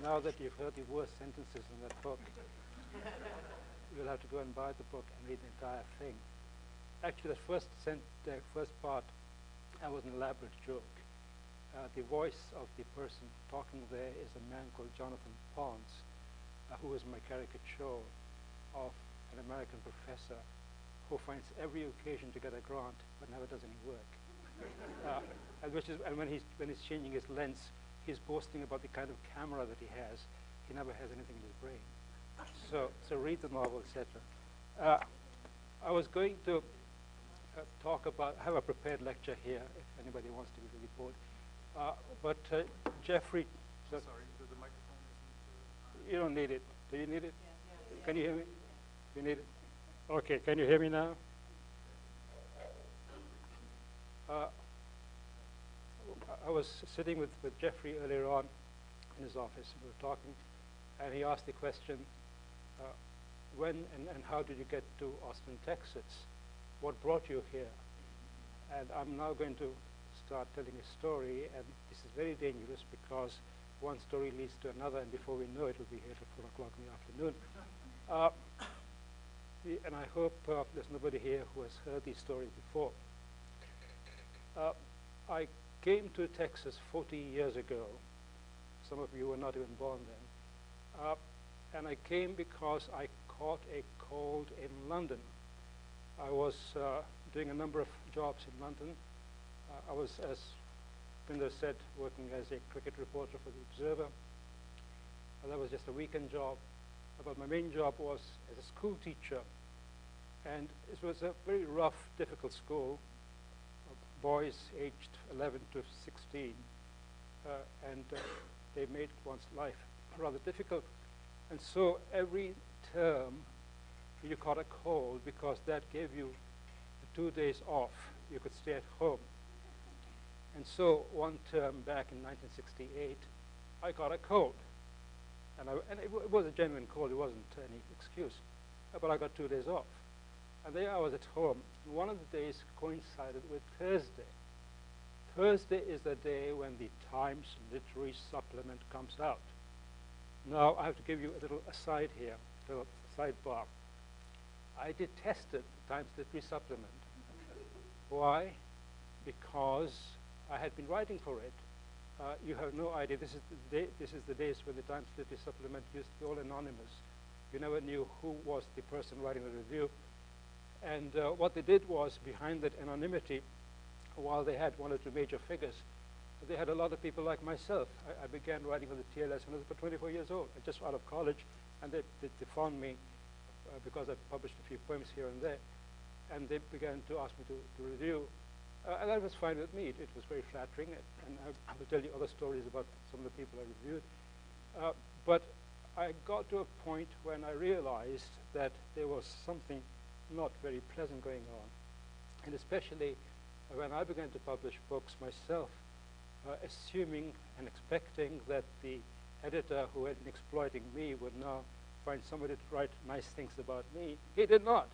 now that you've heard the worst sentences in that book, you'll have to go and buy the book and read the entire thing. Actually, the first part, that was an elaborate joke. The voice of the person talking there is a man called Jonathan Pons, who was my caricature of an American professor who finds every occasion to get a grant but never does any work. And when he's changing his lens, he's boasting about the kind of camera that he has. He never has anything in his brain. So read the novel, etc. I was going to have a prepared lecture here if anybody wants to be really bored. But Jeffrey, sorry, the microphone isn't. You don't need it. Do you need it? Yeah. Can you hear me? You need it? Okay, can you hear me now? I was sitting with Jeffrey earlier on in his office. We were talking, and he asked the question, when and how did you get to Austin, Texas? What brought you here? And I'm now going to start telling a story, and this is very dangerous because one story leads to another, and before we know it, we'll be here till 4 o'clock in the afternoon. And I hope there's nobody here who has heard these stories before. I came to Texas 40 years ago. Some of you were not even born then. And I came because I caught a cold in London. I was doing a number of jobs in London. I was, as Pinder said, working as a cricket reporter for the Observer. That was just a weekend job. But my main job was as a school teacher. And it was a very rough, difficult school. Boys aged 11 to 16. And they made one's life rather difficult. And so every term, you caught a cold because that gave you 2 days off. You could stay at home. And so one term back in 1968, I got a cold. And it was a genuine cold. It wasn't any excuse. But I got 2 days off. And there I was at home. One of the days coincided with Thursday. Thursday is the day when the Times Literary Supplement comes out. Now, I have to give you a little aside here, a little sidebar. I detested the Times Literary Supplement. Why? Because I had been writing for it. You have no idea. This is the days when the Times Literary Supplement used to be all anonymous. You never knew who was the person writing the review. And what they did was, behind that anonymity, while they had 1 or 2 major figures, they had a lot of people like myself. I began writing for the TLS when I was about 24 years old, just out of college, and they found me because I published a few poems here and there, and they began to ask me to review. And that was fine with me. It was very flattering, and I will tell you other stories about some of the people I reviewed. But I got to a point when I realized that there was something not very pleasant going on, and especially when I began to publish books myself, assuming and expecting that the editor who had been exploiting me would now find somebody to write nice things about me. He did not.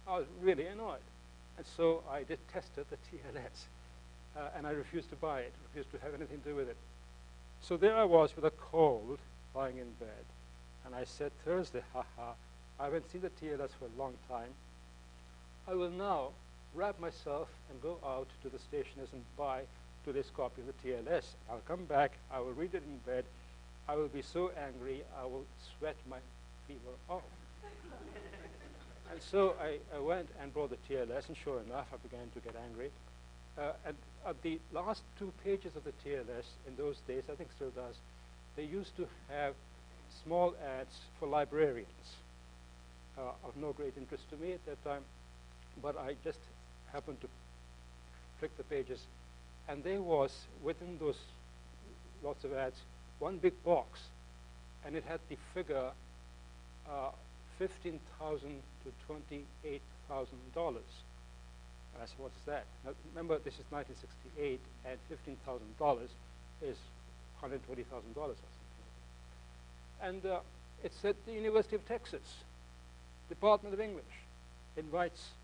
I was really annoyed. And so I detested the TLS. And I refused to buy it, refused to have anything to do with it. So there I was with a cold, lying in bed. And I said, Thursday, haha, I haven't seen the TLS for a long time. I will now wrap myself and go out to the stationers and buy today's copy of the TLS. I'll come back, I will read it in bed, I will be so angry, I will sweat my fever off. And so I went and bought the TLS, and sure enough, I began to get angry. And at the last 2 pages of the TLS, in those days, I think still does, they used to have small ads for librarians. Of no great interest to me at that time, but I just happened to flick the pages, and there was, within those lots of ads, one big box, and it had the figure $15,000 to $28,000. And I said, what's that? Now, remember, this is 1968, and $15,000 is $120,000 or something like that. And it said the University of Texas, Department of English, invites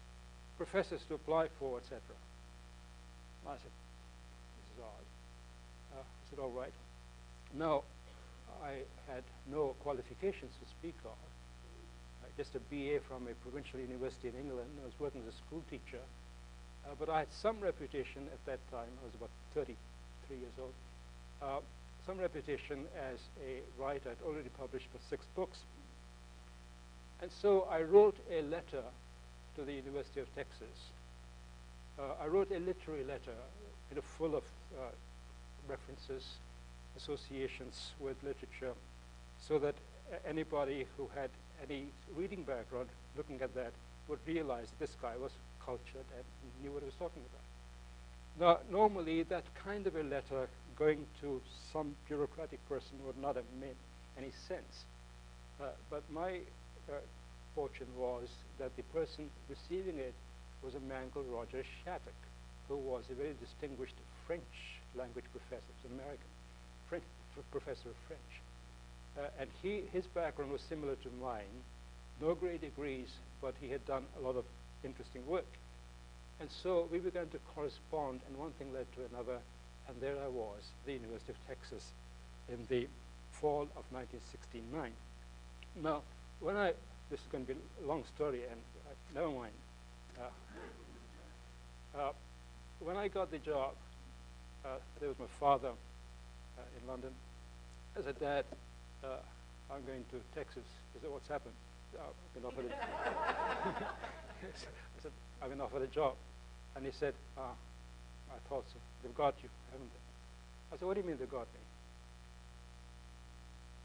professors to apply for, etc. I said, this is odd. I said, all right. Now, I had no qualifications to speak of. Just a BA from a provincial university in England. I was working as a school teacher. But I had some reputation at that time. I was about 33 years old. Some reputation as a writer. I'd already published for 6 books. And so I wrote a letter to the University of Texas. I wrote a literary letter, full of references, associations with literature, so that anybody who had any reading background looking at that would realize that this guy was cultured and knew what he was talking about. Now, normally, that kind of a letter going to some bureaucratic person would not have made any sense. But my fortune was that the person receiving it was a man called Roger Shattuck, who was a very distinguished French language professor, American professor of French. And his background was similar to mine, no great degrees, but he had done a lot of interesting work. And so we began to correspond, and one thing led to another, and there I was, at the University of Texas, in the fall of 1969. Now, this is going to be a long story, and never mind. When I got the job, there was my father in London. I said, Dad, I'm going to Texas. He said, what's happened? I've been offered I said, I've been offered a job. And he said, I thought so. They've got you, haven't they? I said, what do you mean they got me?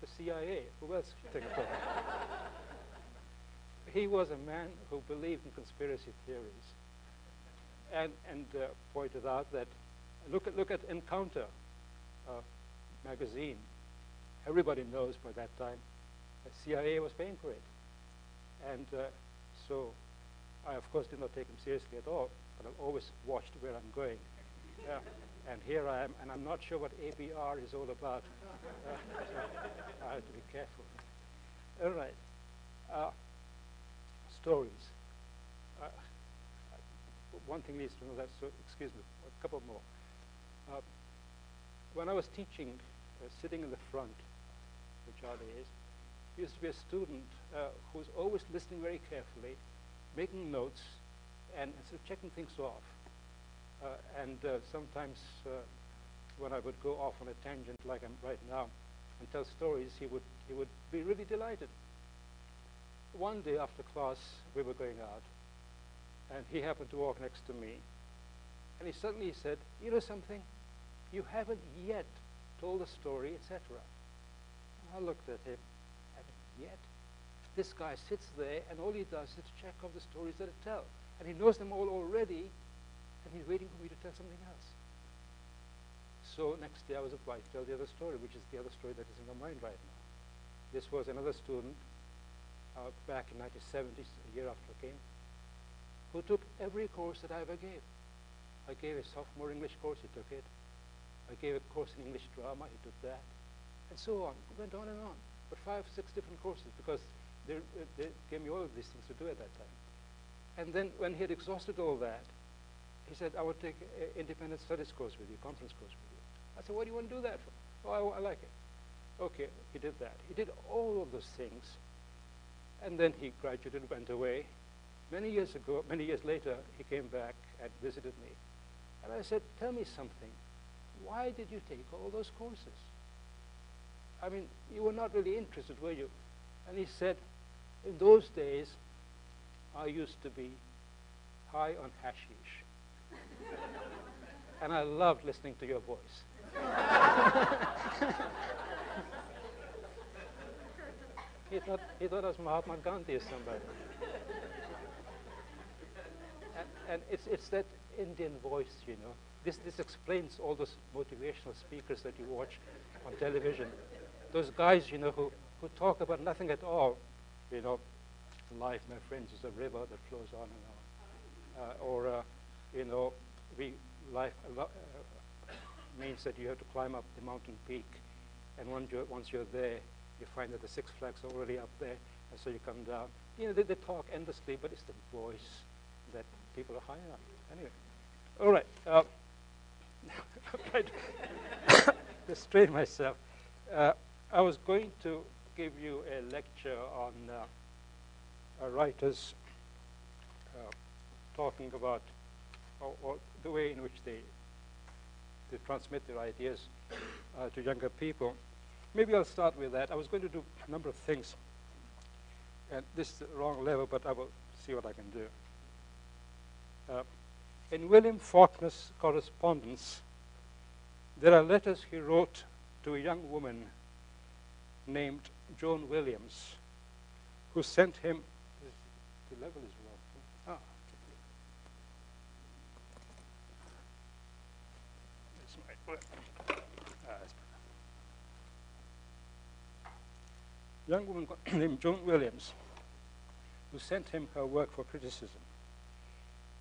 The CIA. Who else should think of that? He was a man who believed in conspiracy theories, and pointed out that look at Encounter magazine. Everybody knows by that time the CIA was paying for it, and so I of course did not take him seriously at all. But I've always watched where I'm going. And here I am, and I'm not sure what ABR is all about. So I have to be careful. All right. Stories. One thing needs to know that, so excuse me, a couple more. When I was teaching, sitting in the front, which Charlie is, used to be a student who was always listening very carefully, making notes, and sort of checking things off. Sometimes when I would go off on a tangent like I'm right now and tell stories, he would be really delighted. One day after class, we were going out, and he happened to walk next to me, and he suddenly said, you know something? You haven't yet told the story, etc. I looked at him, haven't yet? This guy sits there, and all he does is check off the stories that I tell. And he knows them all already, and he's waiting for me to tell something else. So next day I was obliged to tell the other story, which is the other story that is in my mind right now. This was another student back in 1970, a year after I came, who took every course that I ever gave. I gave a sophomore English course, he took it. I gave a course in English drama, he took that. And so on, it went on and on. But 5, 6 different courses, because they gave me all of these things to do at that time. And then when he had exhausted all that, he said, I would take an independent studies course with you, conference course with you. I said, what do you want to do that for? Oh, I like it. Okay, he did that. He did all of those things. And then he graduated, went away. Many years later, he came back and visited me. And I said, tell me something. Why did you take all those courses? I mean, you were not really interested, were you? And he said, in those days, I used to be high on hashish. And I loved listening to your voice. He thought I was Mahatma Gandhi or somebody. And it's that Indian voice, you know. This explains all those motivational speakers that you watch on television. Those guys, you know, who talk about nothing at all. You know, life, my friends, is a river that flows on and on. You know, life means that you have to climb up the mountain peak. And once you're there, you find that the Six Flags are already up there, and so you come down. You know, they talk endlessly, but it's the voice that people are high on. Anyway, all right. I'm trying to restrain myself. I was going to give you a lecture on writers talking about or the way in which they transmit their ideas to younger people. Maybe I'll start with that. I was going to do a number of things, and this is the wrong level, but I will see what I can do. In William Faulkner's correspondence, there are letters he wrote to a young woman named Joan Williams, who sent him. The level is wrong. Young woman named Joan Williams, who sent him her work for criticism.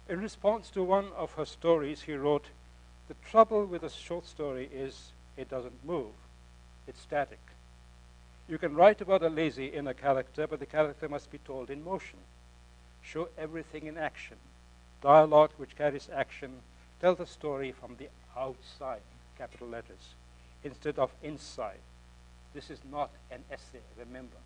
In response to one of her stories, he wrote, "The trouble with a short story is it doesn't move. It's static. You can write about a lazy inner character, but the character must be told in motion. Show everything in action. Dialogue which carries action. Tell the story from the outside," capital letters, instead of inside. This is not an essay, remember.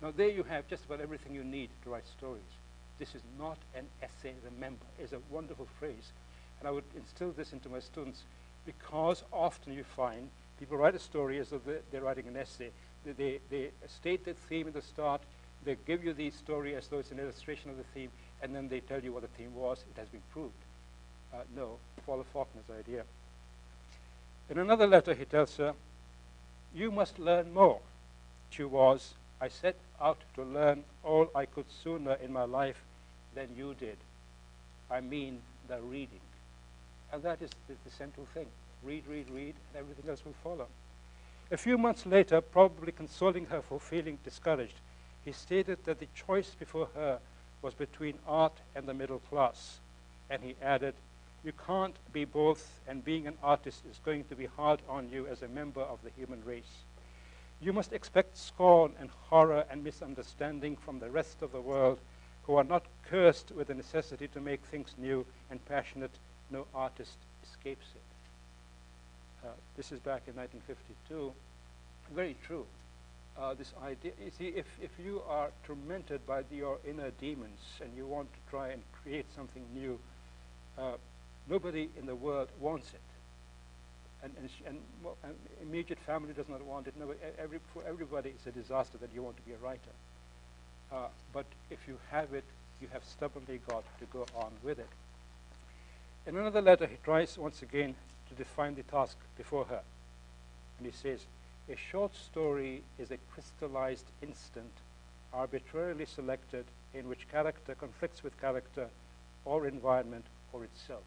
Now there you have just about everything you need to write stories. This is not an essay, remember. It's a wonderful phrase. And I would instill this into my students because often you find people write a story as though they're writing an essay. They state the theme at the start. They give you the story as though it's an illustration of the theme, and then they tell you what the theme was. It has been proved. No, follow Faulkner's idea. In another letter, he tells her, "You must learn more." She was, "I set out to learn all I could sooner in my life than you did. I mean the reading." And that is the central thing. Read, read, read, and everything else will follow. A few months later, probably consoling her for feeling discouraged, he stated that the choice before her was between art and the middle class. And he added, "You can't be both, and being an artist is going to be hard on you as a member of the human race. You must expect scorn and horror and misunderstanding from the rest of the world who are not cursed with the necessity to make things new and passionate. No artist escapes it." This is back in 1952. Very true. This idea, you see, if you are tormented by your inner demons and you want to try and create something new, nobody in the world wants it. And immediate family does not want it. No, for everybody, it's a disaster that you want to be a writer. But if you have it, you have stubbornly got to go on with it. In another letter, he tries once again to define the task before her. And he says, "A short story is a crystallized instant, arbitrarily selected, in which character conflicts with character, or environment, or itself."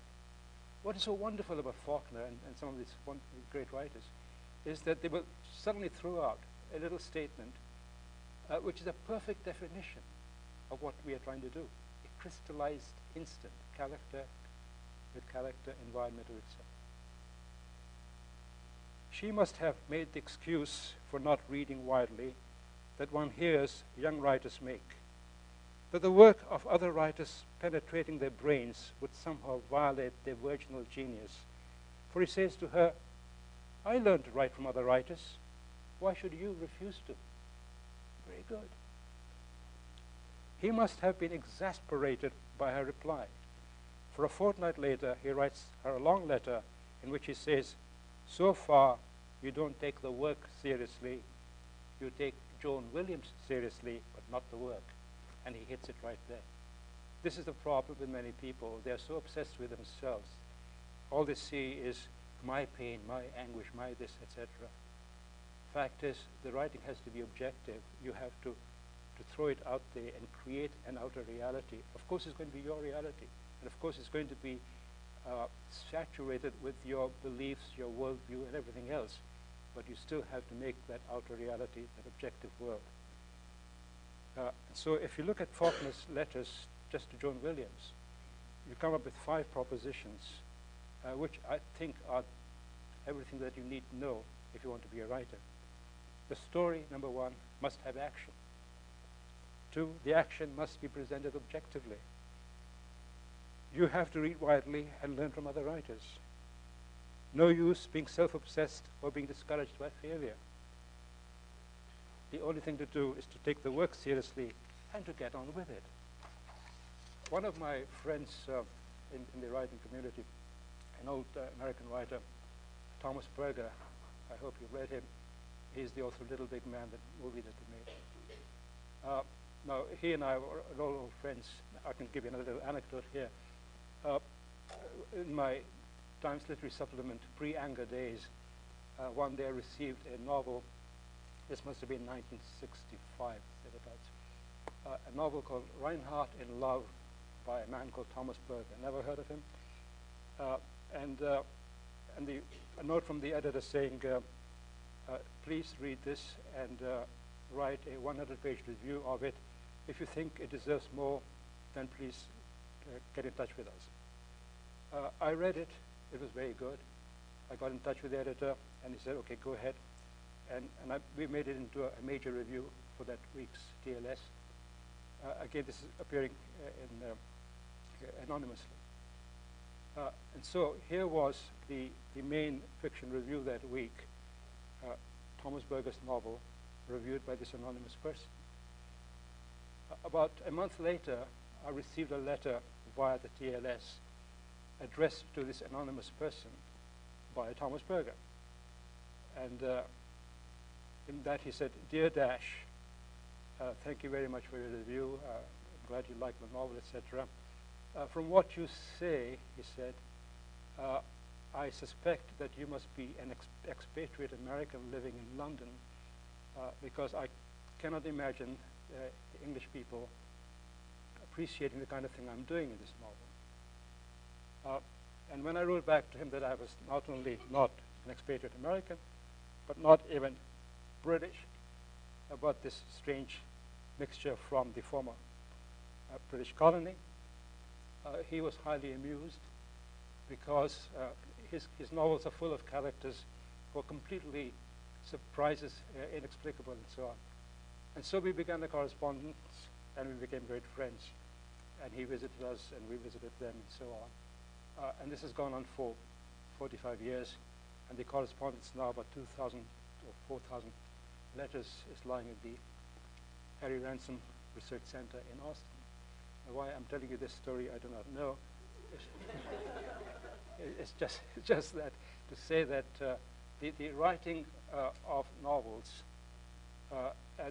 What is so wonderful about Faulkner and some of these great writers is that they will suddenly throw out a little statement which is a perfect definition of what we are trying to do. A crystallized instant, character with character, environment of itself. She must have made the excuse for not reading widely that one hears young writers make, that the work of other writers penetrating their brains would somehow violate their virginal genius. For he says to her, "I learned to write from other writers. Why should you refuse to?" Very good. He must have been exasperated by her reply. For a fortnight later, he writes her a long letter in which he says, "So far, you don't take the work seriously. You take Joan Williams seriously, but not the work." And he hits it right there. This is the problem with many people. They are so obsessed with themselves. All they see is my pain, my anguish, my this, etc. Fact is, the writing has to be objective. You have to throw it out there and create an outer reality. Of course, it's going to be your reality. And of course, it's going to be saturated with your beliefs, your worldview, and everything else. But you still have to make that outer reality, that objective world. So if you look at Faulkner's letters just to Joan Williams, you come up with 5 propositions, which I think are everything that you need to know if you want to be a writer. The story, number 1, must have action. 2, the action must be presented objectively. You have to read widely and learn from other writers. No use being self-obsessed or being discouraged by failure. The only thing to do is to take the work seriously and to get on with it. One of my friends in the writing community, an old American writer, Thomas Berger, I hope you read him. He's the author of Little Big Man, that movie that they made. Now, he and I were old friends. I can give you another little anecdote here. In my Times Literary Supplement pre-Anger days, one day I received a novel. This must have been 1965, thereabouts. A novel called Reinhardt in Love by a man called Thomas Berger. Never heard of him. And a note from the editor saying, please read this and write a 100-page review of it. If you think it deserves more, then please get in touch with us. I read it. It was very good. I got in touch with the editor, and he said, okay, go ahead. And we made it into a major review for that week's TLS. Again, this is appearing anonymously. And so here was the main fiction review that week, Thomas Berger's novel, reviewed by this anonymous person. About a month later, I received a letter via the TLS addressed to this anonymous person by Thomas Berger. And in that he said, Dear Dash, thank you very much for your review. I'm glad you like the novel, etc. From what you say, he said, I suspect that you must be an expatriate American living in London, because I cannot imagine English people appreciating the kind of thing I'm doing in this novel. And when I wrote back to him that I was not only not an expatriate American, but not even British, but this strange mixture from the former British colony, he was highly amused because his novels are full of characters who are completely surprises, inexplicable, and so on. And so we began a correspondence, and we became great friends. And he visited us, and we visited them, and so on. And this has gone on for 45 years, and the correspondence now, about 2,000 or 4,000 letters, is lying at the Harry Ransom Research Center in Austin. Now, why I'm telling you this story, I do not know. It's just that to say that the writing of novels,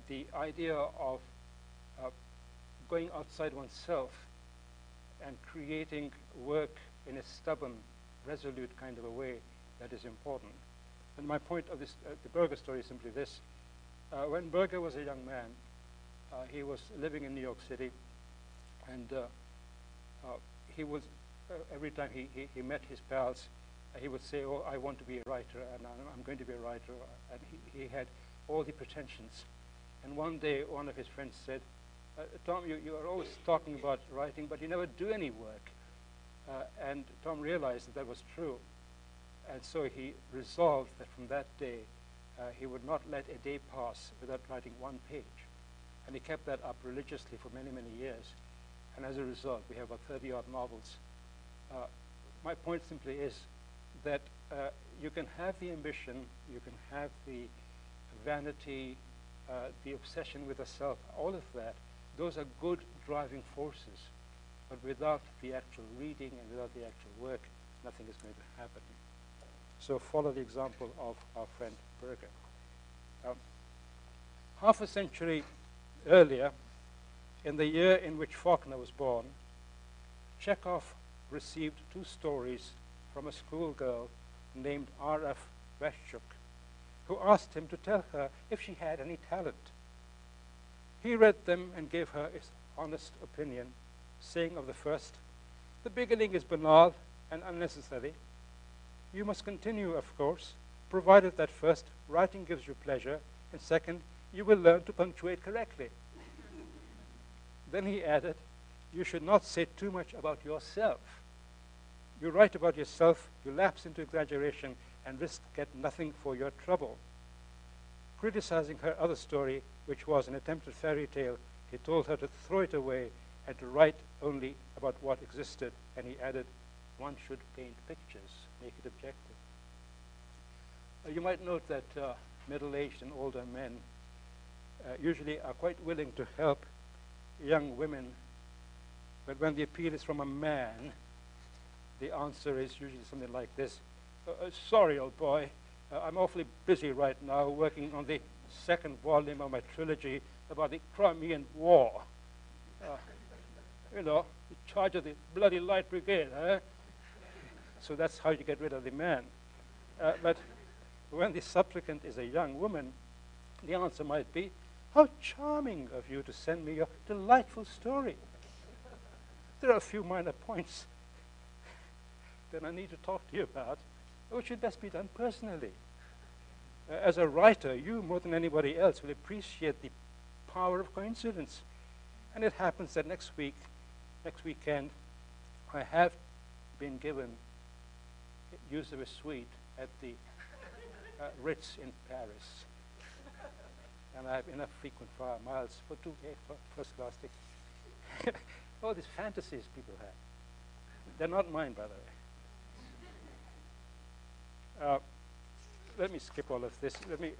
the idea of going outside oneself and creating work in a stubborn, resolute kind of a way, that is important. And my point of this, the Berger story is simply this. When Berger was a young man, he was living in New York City, and he was, every time he met his pals, he would say, oh, I want to be a writer, and I'm going to be a writer. And he had all the pretensions. And one day, one of his friends said, Tom, you are always talking about writing, but you never do any work. And Tom realized that that was true. And so he resolved that from that day, he would not let a day pass without writing one page. And he kept that up religiously for many, many years. And as a result, we have about 30-odd novels. My point simply is that you can have the ambition, you can have the vanity, the obsession with the self, all of that. Those are good driving forces. But without the actual reading and without the actual work, nothing is going to happen. So follow the example of our friend Berger. Half a century earlier, in the year in which Faulkner was born, Chekhov received 2 stories from a schoolgirl named R.F. Vashchuk, who asked him to tell her if she had any talent. He read them and gave her his honest opinion, saying of the first, the beginning is banal and unnecessary. You must continue, of course, provided that first, writing gives you pleasure, and second, you will learn to punctuate correctly. Then he added, you should not say too much about yourself. You write about yourself, you lapse into exaggeration, and risk get nothing for your trouble. Criticizing her other story, which was an attempted fairy tale, he told her to throw it away and to write only about what existed, and he added, one should paint pictures, make it objective. You might note that middle-aged and older men usually are quite willing to help young women, but when the appeal is from a man, the answer is usually something like this. Sorry, old boy, I'm awfully busy right now working on the second volume of my trilogy about the Crimean War. You know, in charge of the bloody Light Brigade, huh? So that's how you get rid of the man. But when the supplicant is a young woman, the answer might be, how charming of you to send me your delightful story. There are a few minor points that I need to talk to you about, which should best be done personally. As a writer, you, more than anybody else, will appreciate the power of coincidence. And it happens that next weekend, I have been given use of a suite at the Ritz in Paris. And I have enough frequent flyer miles for first-class tickets. All these fantasies people have. They're not mine, by the way. Let me skip all of this. Let me,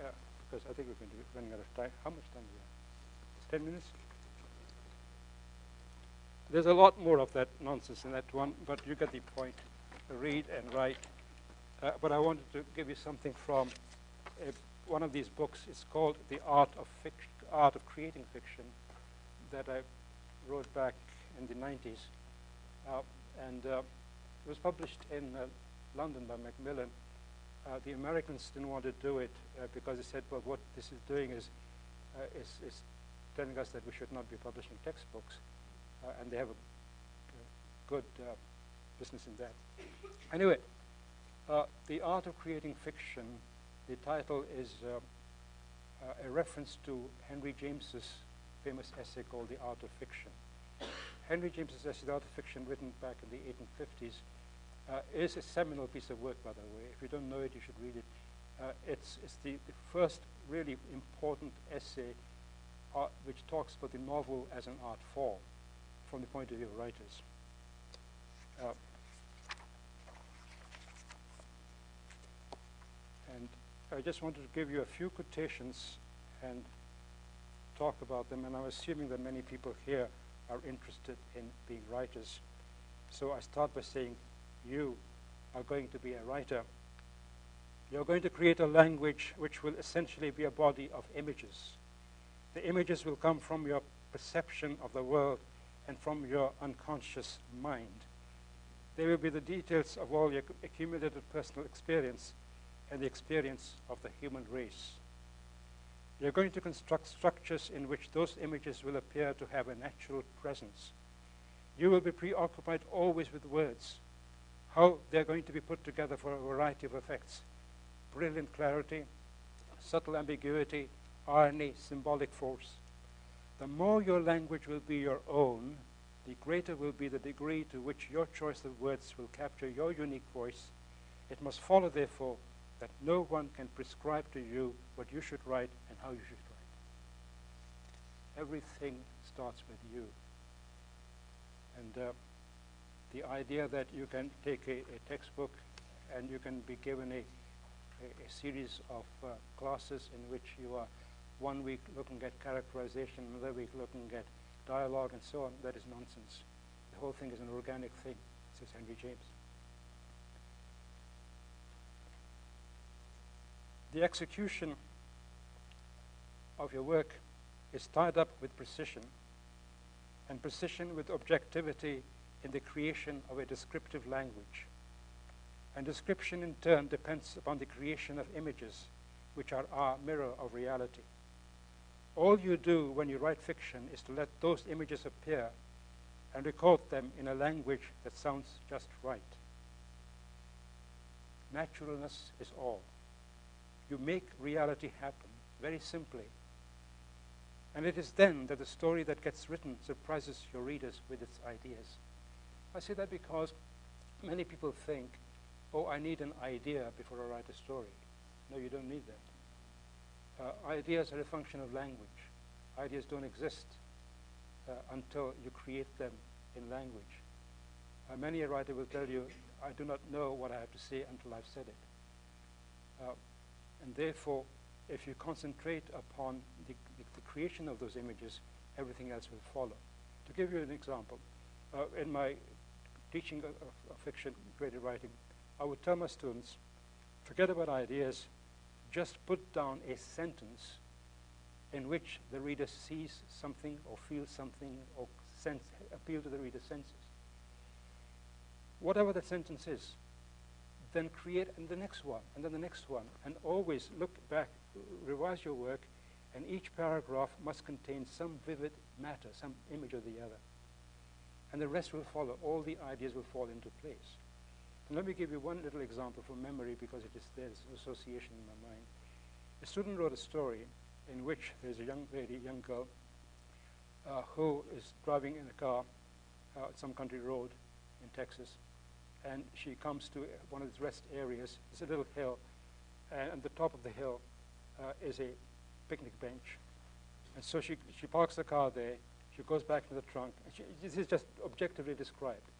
because I think we're going to be running out of time. How much time do we have? 10 minutes? There's a lot more of that nonsense in that one, but you get the point. Read and write. But I wanted to give you something from one of these books. It's called The Art of Creating Fiction, that I wrote back in the 90s. And it was published in London by Macmillan. The Americans didn't want to do it because they said, well, what this is doing is telling us that we should not be publishing textbooks. And they have a good business in that. Anyway, The Art of Creating Fiction, the title is a reference to Henry James's famous essay called The Art of Fiction. Henry James's essay, The Art of Fiction, written back in the 1850s, is a seminal piece of work, by the way. If you don't know it, you should read it. It's the first really important essay which talks about the novel as an art form from the point of view of writers. And I just wanted to give you a few quotations and talk about them, and I'm assuming that many people here are interested in being writers. So I start by saying, you are going to be a writer. You're going to create a language which will essentially be a body of images. The images will come from your perception of the world and from your unconscious mind. They will be the details of all your accumulated personal experience and the experience of the human race. You're going to construct structures in which those images will appear to have a natural presence. You will be preoccupied always with words, how they're going to be put together for a variety of effects: brilliant clarity, subtle ambiguity, irony, symbolic force. The more your language will be your own, the greater will be the degree to which your choice of words will capture your unique voice. It must follow, therefore, that no one can prescribe to you what you should write and how you should write. Everything starts with you. And the idea that you can take a textbook and you can be given a series of classes in which you are 1 week looking at characterization, another week looking at dialogue and so on, that is nonsense. The whole thing is an organic thing, says Henry James. The execution of your work is tied up with precision, and precision with objectivity in the creation of a descriptive language. And description, in turn, depends upon the creation of images, which are our mirror of reality. All you do when you write fiction is to let those images appear and record them in a language that sounds just right. Naturalness is all. You make reality happen, very simply. And it is then that the story that gets written surprises your readers with its ideas. I say that because many people think, oh, I need an idea before I write a story. No, you don't need that. Ideas are a function of language. Ideas don't exist until you create them in language. Many a writer will tell you, I do not know what I have to say until I've said it. And therefore, if you concentrate upon the creation of those images, everything else will follow. To give you an example, in my teaching of fiction, creative writing, I would tell my students, forget about ideas, just put down a sentence in which the reader sees something or feels something or appeal to the reader's senses. Whatever that sentence is, then create the next one, and then the next one, and always look back, revise your work, and each paragraph must contain some vivid matter, some image or the other. And the rest will follow. All the ideas will fall into place. And let me give you one little example from memory, because there's an association in my mind. A student wrote a story in which there's a young lady, young girl, who is driving in a car at some country road in Texas, and she comes to one of these rest areas. It's a little hill, and at the top of the hill is a picnic bench. And so she parks the car there, she goes back to the trunk, and this is just objectively described.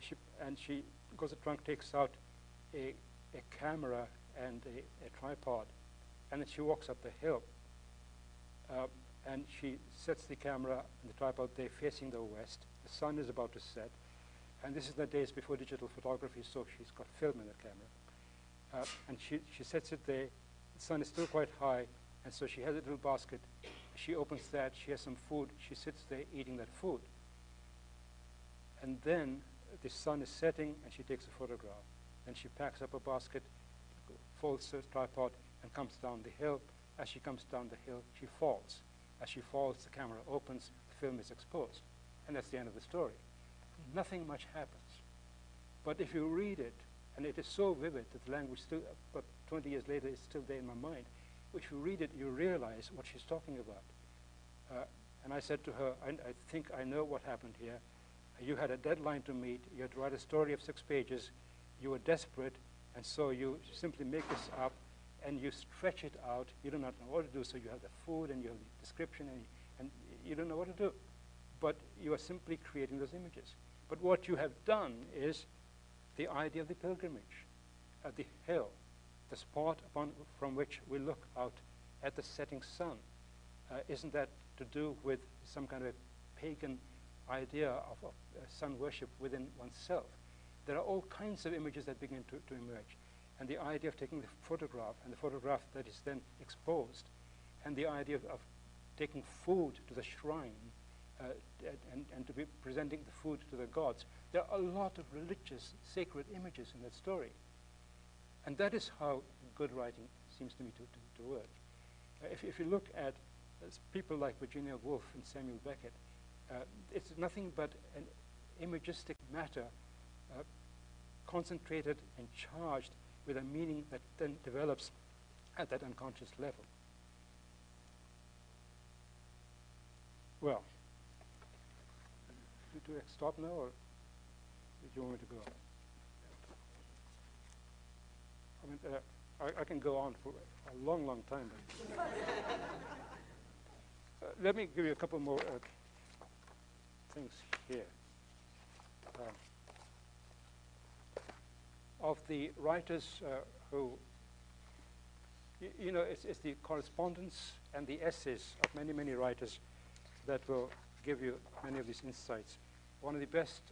She goes to the trunk, takes out a camera and a tripod, and then she walks up the hill. And she sets the camera and the tripod there facing the west. The sun is about to set. And this is the days before digital photography, so she's got film in the camera. And she sets it there. The sun is still quite high, and so she has a little basket. She opens that. She has some food. She sits there eating that food. And then the sun is setting, and she takes a photograph. Then she packs up a basket, folds the tripod, and comes down the hill. As she comes down the hill, she falls. As she falls, the camera opens, the film is exposed. And that's the end of the story. Nothing much happens. But if you read it, and it is so vivid that the language still, but 20 years later, is still there in my mind. If you read it, you realize what she's talking about. And I said to her, I think I know what happened here. You had a deadline to meet. You had to write a story of 6 pages. You were desperate, and so you simply make this up, and you stretch it out. You do not know what to do, so you have the food, and you have the description, and you don't know what to do. But you are simply creating those images. But what you have done is the idea of the pilgrimage, the hill, the spot from which we look out at the setting sun. Isn't that to do with some kind of a pagan idea of sun worship within oneself? There are all kinds of images that begin to emerge. And the idea of taking the photograph, and the photograph that is then exposed, and the idea of taking food to the shrine, and to be presenting the food to the gods. There are a lot of religious, sacred images in that story. And that is how good writing seems to me to work. If you look at people like Virginia Woolf and Samuel Beckett, it's nothing but an imagistic matter concentrated and charged with a meaning that then develops at that unconscious level. Well, do I stop now, or do you want me to go on? I mean, I can go on for a long, long time. Let me give you a couple more things here. Of the writers who, you know, it's the correspondence and the essays of many, many writers that will give you many of these insights. One of the best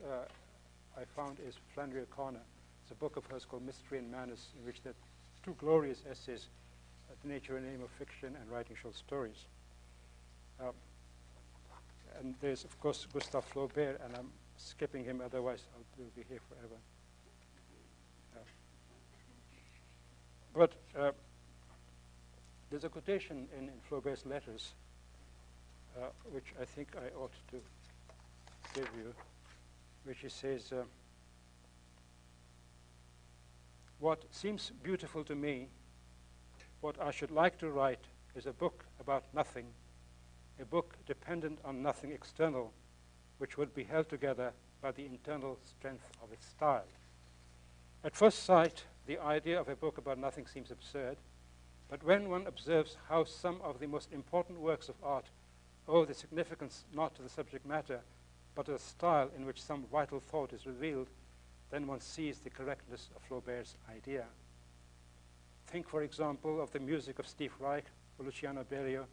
I found is Flannery O'Connor. It's a book of hers called Mystery and Manners, in which there are 2 glorious essays, The Nature and Aim of Fiction and Writing Short Stories. And there's, of course, Gustave Flaubert, and I'm skipping him, otherwise we'll be here forever. But there's a quotation in Flaubert's letters, which I think I ought to give you, which he says, what seems beautiful to me, what I should like to write, is a book about nothing, a book dependent on nothing external, which would be held together by the internal strength of its style. At first sight, the idea of a book about nothing seems absurd, but when one observes how some of the most important works of art owe the significance not to the subject matter, but to the style in which some vital thought is revealed, then one sees the correctness of Flaubert's idea. Think, for example, of the music of Steve Reich or Luciano Berio,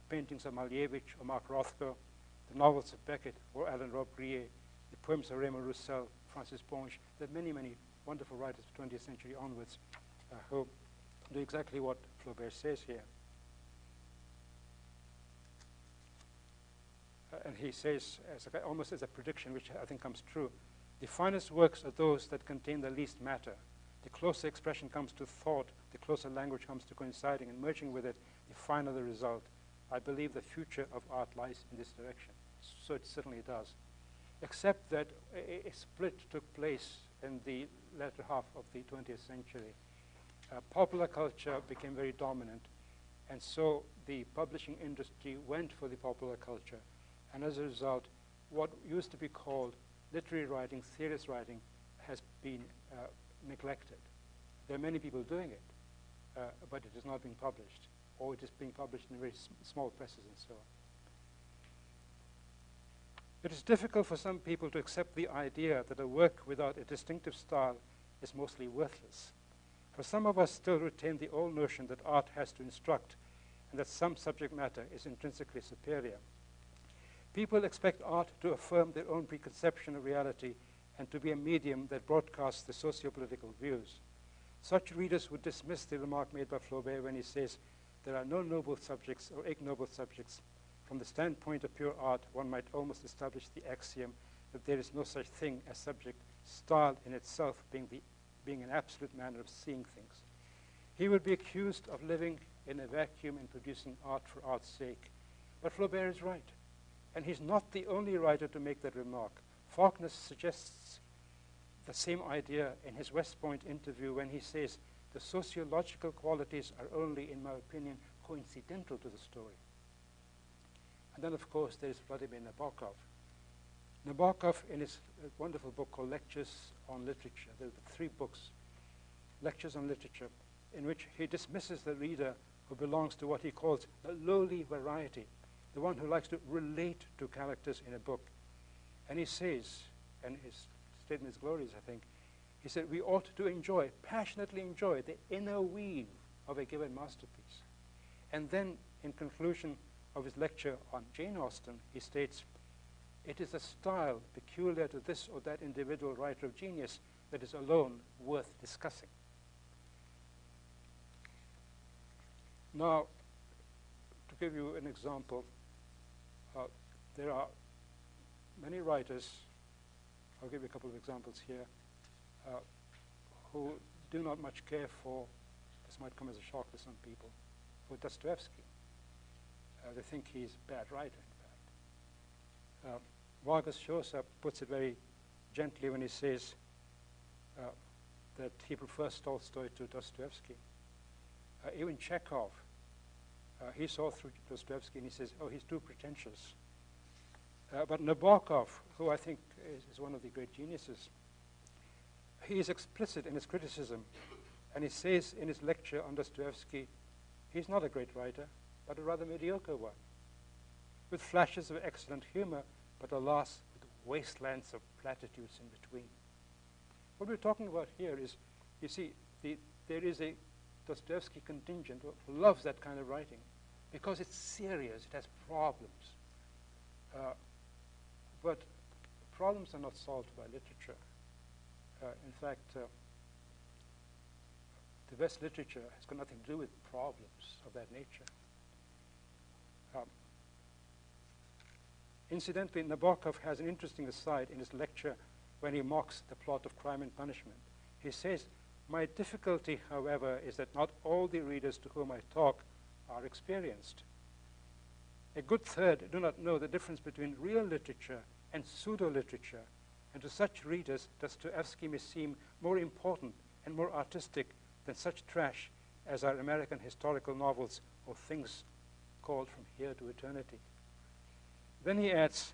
paintings of Malevich or Mark Rothko, the novels of Beckett or Alain Robbe-Grillet, the poems of Raymond Roussel, Francis Ponge. There are many, many wonderful writers of the 20th century onwards who do exactly what Flaubert says here. And he says, almost as a prediction, which I think comes true, the finest works are those that contain the least matter. The closer expression comes to thought, the closer language comes to coinciding and merging with it, the finer the result. I believe the future of art lies in this direction. So it certainly does. Except that a split took place in the latter half of the 20th century. Popular culture became very dominant, and so the publishing industry went for the popular culture. And as a result, what used to be called literary writing, serious writing, has been neglected. There are many people doing it, but it is not being published, or it is being published in very small presses and so on. It is difficult for some people to accept the idea that a work without a distinctive style is mostly worthless. For some of us still retain the old notion that art has to instruct and that some subject matter is intrinsically superior. People expect art to affirm their own preconception of reality and to be a medium that broadcasts the socio-political views. Such readers would dismiss the remark made by Flaubert when he says, there are no noble subjects or ignoble subjects. From the standpoint of pure art, one might almost establish the axiom that there is no such thing as subject, style in itself being an absolute manner of seeing things. He would be accused of living in a vacuum and producing art for art's sake. But Flaubert is right. And he's not the only writer to make that remark. Faulkner suggests the same idea in his West Point interview when he says, the sociological qualities are only, in my opinion, coincidental to the story. And then, of course, there is Vladimir Nabokov. Nabokov, in his wonderful book called Lectures on Literature, there are 3 books, Lectures on Literature, in which he dismisses the reader who belongs to what he calls the lowly variety, the one who likes to relate to characters in a book. And he says, and his statement is glorious, I think, he said, we ought to enjoy, passionately enjoy, the inner weave of a given masterpiece. And then, in conclusion of his lecture on Jane Austen, he states, it is a style peculiar to this or that individual writer of genius that is alone worth discussing. Now, to give you an example, there are many writers, I'll give you a couple of examples here, who do not much care for, this might come as a shock to some people, for Dostoevsky. They think he's a bad writer, in fact. Vargas Llosa puts it very gently when he says that he prefers Tolstoy to Dostoevsky. Even Chekhov, he saw through Dostoevsky and he says, oh, he's too pretentious. But Nabokov, who I think is one of the great geniuses, he is explicit in his criticism, and he says in his lecture on Dostoevsky, he's not a great writer, but a rather mediocre one, with flashes of excellent humor, but alas, with wastelands of platitudes in between. What we're talking about here is, you see, there is a Dostoevsky contingent who loves that kind of writing because it's serious, it has problems. But problems are not solved by literature. In fact, the best literature has got nothing to do with problems of that nature. Incidentally, Nabokov has an interesting aside in his lecture when he mocks the plot of Crime and Punishment. He says, my difficulty, however, is that not all the readers to whom I talk are experienced. A good third do not know the difference between real literature and pseudo-literature, and to such readers, Dostoevsky may seem more important and more artistic than such trash as our American historical novels or things called From Here to Eternity. Then he adds,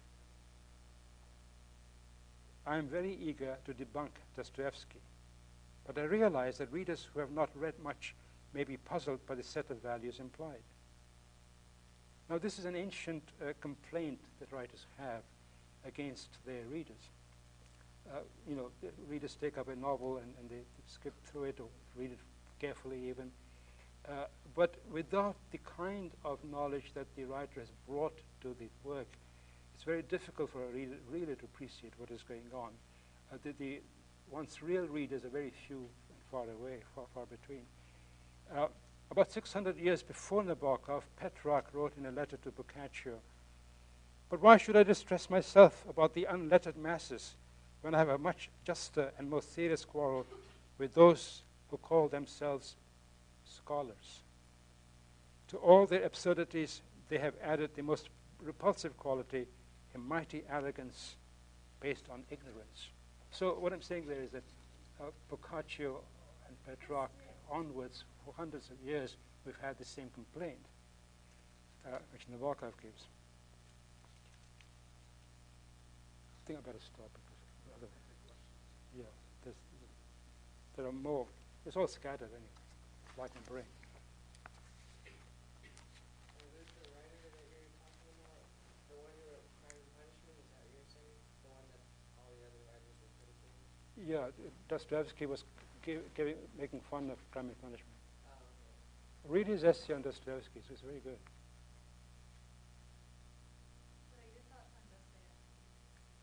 I am very eager to debunk Dostoevsky, but I realize that readers who have not read much may be puzzled by the set of values implied. Now, this is an ancient complaint that writers have against their readers. The readers take up a novel and they skip through it or read it carefully even, But without the kind of knowledge that the writer has brought to the work, it's very difficult for a reader really to appreciate what is going on. One's real readers are very few and far away, far between. About 600 years before Nabokov, Petrarch wrote in a letter to Boccaccio, "But why should I distress myself about the unlettered masses when I have a much juster and more serious quarrel with those who call themselves scholars? To all their absurdities, they have added the most repulsive quality, a mighty arrogance based on ignorance." So what I'm saying there is that Boccaccio and Petrarch onwards, for hundreds of years, we've had the same complaint, which Nabokov gives. I think I better stop because yeah, there are more. It's all scattered anyway, like my brain. Yeah, Dostoevsky was making fun of Crime and Punishment. Read his essay on Dostoevsky, so it's very good.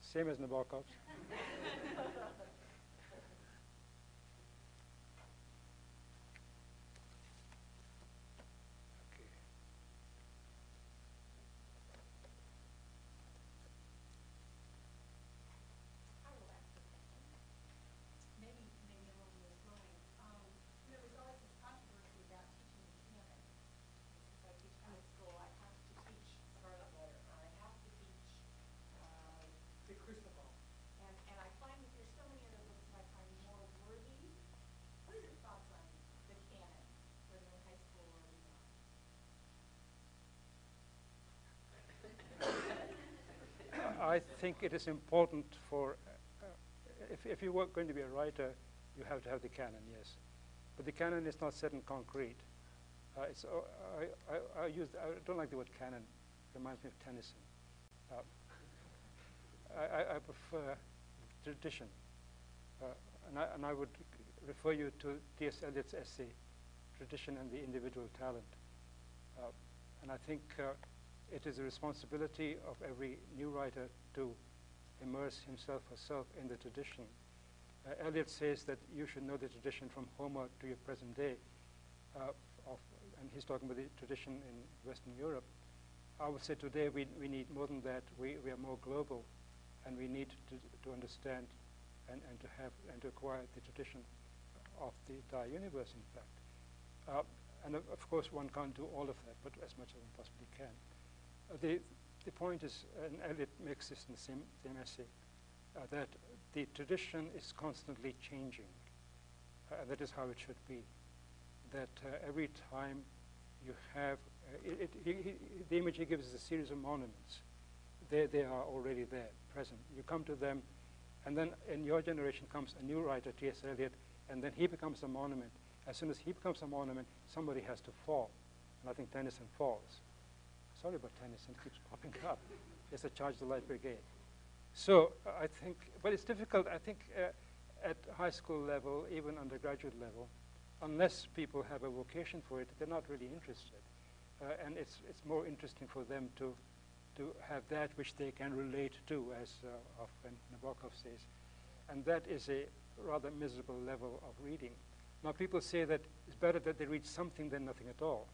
Same as Nabokov's. Okay. I think it is important for, if you were going to be a writer, you have to have the canon, yes. But the canon is not set in concrete. I don't like the word canon. It reminds me of Tennyson. I prefer tradition. And I would refer you to T.S. Eliot's essay, Tradition and the Individual Talent. And I think it is a responsibility of every new writer to immerse himself or herself in the tradition. Eliot says that you should know the tradition from Homer to your present day, and he's talking about the tradition in Western Europe. I would say today we need more than that. We are more global, and we need to understand and to have and to acquire the tradition of the entire universe, in fact. And of course, one can't do all of that, but as much as one possibly can. The point is, and Eliot makes this in the same essay, that the tradition is constantly changing. That is how it should be. That every time you have, the image he gives is a series of monuments. They are already there, present. You come to them, and then in your generation comes a new writer, T.S. Eliot, and then he becomes a monument. As soon as he becomes a monument, somebody has to fall. And I think Tennyson falls. Sorry about Tennyson, it keeps popping up. It's a Charge the Light Brigade. So I think, but it's difficult, I think, at high school level, even undergraduate level, unless people have a vocation for it, they're not really interested. And it's more interesting for them to have that which they can relate to, as often Nabokov says. And that is a rather miserable level of reading. Now, people say that it's better that they read something than nothing at all,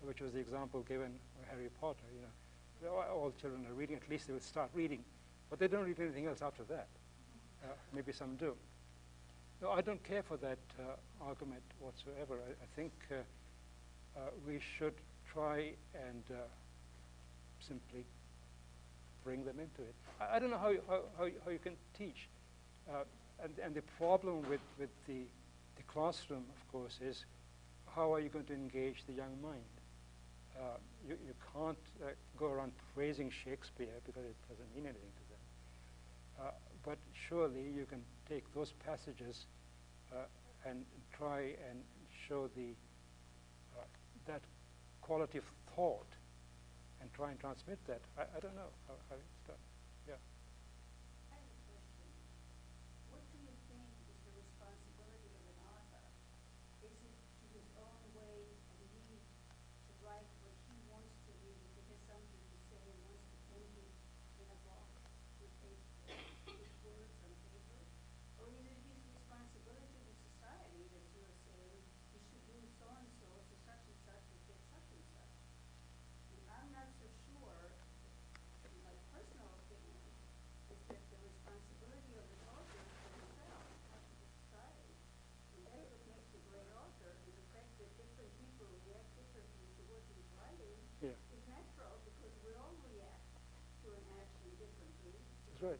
which was the example given by Harry Potter. You know, all children are reading, at least they will start reading, but they don't read anything else after that. Maybe some do. No, I don't care for that argument whatsoever. I think we should try and simply bring them into it. I don't know how you can teach. And the problem with the classroom, of course, is how are you going to engage the young mind? You can't go around praising Shakespeare because it doesn't mean anything to them. But surely you can take those passages and try and show that quality of thought and try and transmit that. I don't know how it's done. Yeah. I have a question. What do you think is the responsibility of an author? Is it to his own way of That's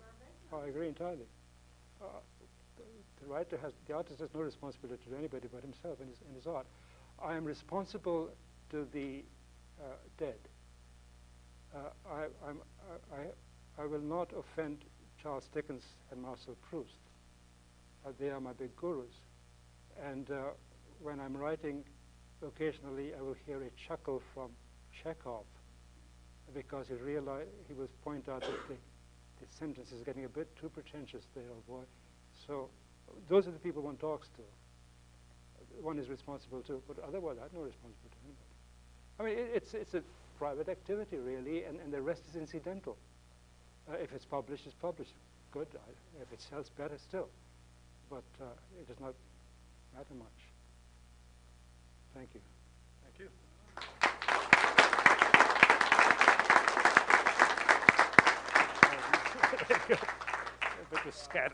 right. I agree entirely. The artist has no responsibility to anybody but himself and his art. I am responsible to the dead. I will not offend Charles Dickens and Marcel Proust. They are my big gurus. And when I'm writing, occasionally I will hear a chuckle from Chekhov because he will point out that the sentence is getting a bit too pretentious there, old boy. So those are the people one talks to. One is responsible to, but otherwise I have no responsibility to anybody. I mean, it's a private activity, really, and the rest is incidental. If it's published, it's published. Good. If it sells, better still. But it does not matter much. Thank you. Thank you. A bit of scat.